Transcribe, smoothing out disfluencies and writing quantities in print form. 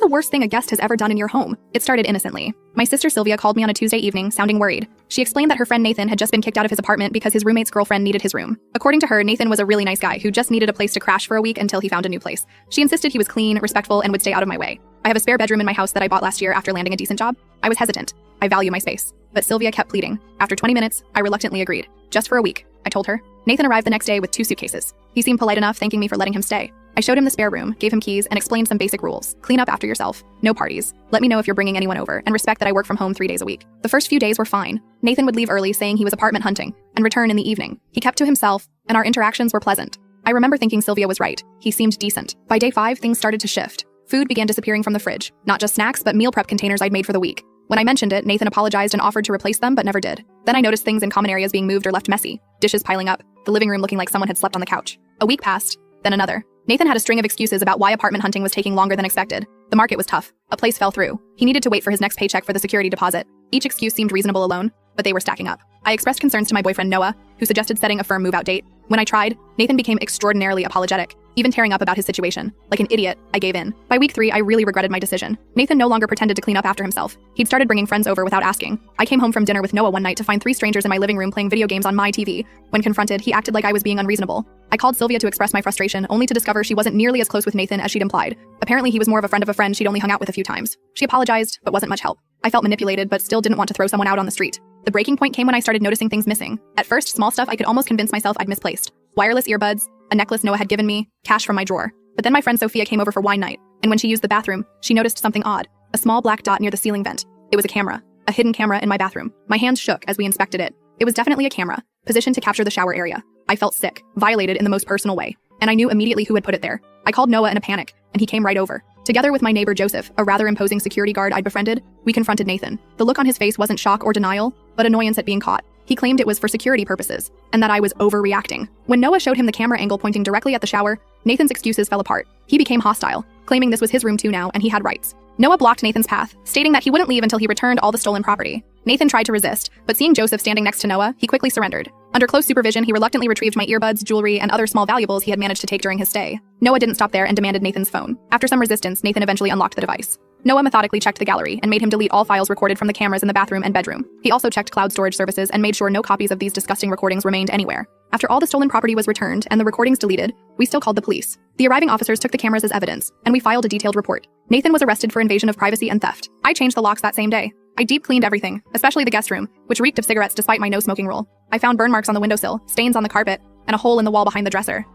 worst thing a guest has ever done in your home?" It started innocently. My sister Sylvia called me on a Tuesday evening, sounding worried. She explained that her friend Nathan had just been kicked out of his apartment because his roommate's girlfriend needed his room. According to her, Nathan was a really nice guy who just needed a place to crash for a week until he found a new place. She insisted he was clean, respectful, and would stay out of my way. I have a spare bedroom in my house that I bought last year after landing a decent job. I was hesitant. I value my space. But Sylvia kept pleading. After 20 minutes, I reluctantly agreed. Just for a week, I told her. Nathan arrived the next day with 2 suitcases. He seemed polite enough, thanking me for letting him stay. I showed him the spare room, gave him keys, and explained some basic rules. Clean up after yourself. No parties. Let me know if you're bringing anyone over, and respect that I work from home 3 days a week. The first few days were fine. Nathan would leave early saying he was apartment hunting, and return in the evening. He kept to himself, and our interactions were pleasant. I remember thinking Sylvia was right. He seemed decent. By day 5, things started to shift. Food began disappearing from the fridge. Not just snacks, but meal prep containers I'd made for the week. When I mentioned it, Nathan apologized and offered to replace them, but never did. Then I noticed things in common areas being moved or left messy. Dishes piling up. The living room looking like someone had slept on the couch. A week passed, then another. Nathan had a string of excuses about why apartment hunting was taking longer than expected. The market was tough. A place fell through. He needed to wait for his next paycheck for the security deposit. Each excuse seemed reasonable alone, but they were stacking up. I expressed concerns to my boyfriend Noah, who suggested setting a firm move-out date. When I tried, Nathan became extraordinarily apologetic, even tearing up about his situation. Like an idiot, I gave in. By week 3, I really regretted my decision. Nathan no longer pretended to clean up after himself. He'd started bringing friends over without asking. I came home from dinner with Noah one night to find 3 strangers in my living room playing video games on my TV. When confronted, he acted like I was being unreasonable. I called Sylvia to express my frustration, only to discover she wasn't nearly as close with Nathan as she'd implied. Apparently, he was more of a friend she'd only hung out with a few times. She apologized, but wasn't much help. I felt manipulated, but still didn't want to throw someone out on the street. The breaking point came when I started noticing things missing. At first, small stuff I could almost convince myself I'd misplaced. Wireless earbuds, a necklace Noah had given me, cash from my drawer. But then my friend Sophia came over for wine night, and when she used the bathroom, she noticed something odd. A small black dot near the ceiling vent. It was a camera. A hidden camera in my bathroom. My hands shook as we inspected it. It was definitely a camera, positioned to capture the shower area. I felt sick, violated in the most personal way, and I knew immediately who had put it there. I called Noah in a panic, and he came right over. Together with my neighbor Joseph, a rather imposing security guard I'd befriended, we confronted Nathan. The look on his face wasn't shock or denial, but annoyance at being caught. He claimed it was for security purposes, and that I was overreacting. When Noah showed him the camera angle pointing directly at the shower, Nathan's excuses fell apart. He became hostile, claiming this was his room too now and he had rights. Noah blocked Nathan's path, stating that he wouldn't leave until he returned all the stolen property. Nathan tried to resist, but seeing Joseph standing next to Noah, he quickly surrendered. Under close supervision, he reluctantly retrieved my earbuds, jewelry, and other small valuables he had managed to take during his stay. Noah didn't stop there and demanded Nathan's phone. After some resistance, Nathan eventually unlocked the device. Noah methodically checked the gallery and made him delete all files recorded from the cameras in the bathroom and bedroom. He also checked cloud storage services and made sure no copies of these disgusting recordings remained anywhere. After all the stolen property was returned and the recordings deleted, we still called the police. The arriving officers took the cameras as evidence, and we filed a detailed report. Nathan was arrested for invasion of privacy and theft. I changed the locks that same day. I deep cleaned everything, especially the guest room, which reeked of cigarettes despite my no-smoking rule. I found burn marks on the windowsill, stains on the carpet, and a hole in the wall behind the dresser.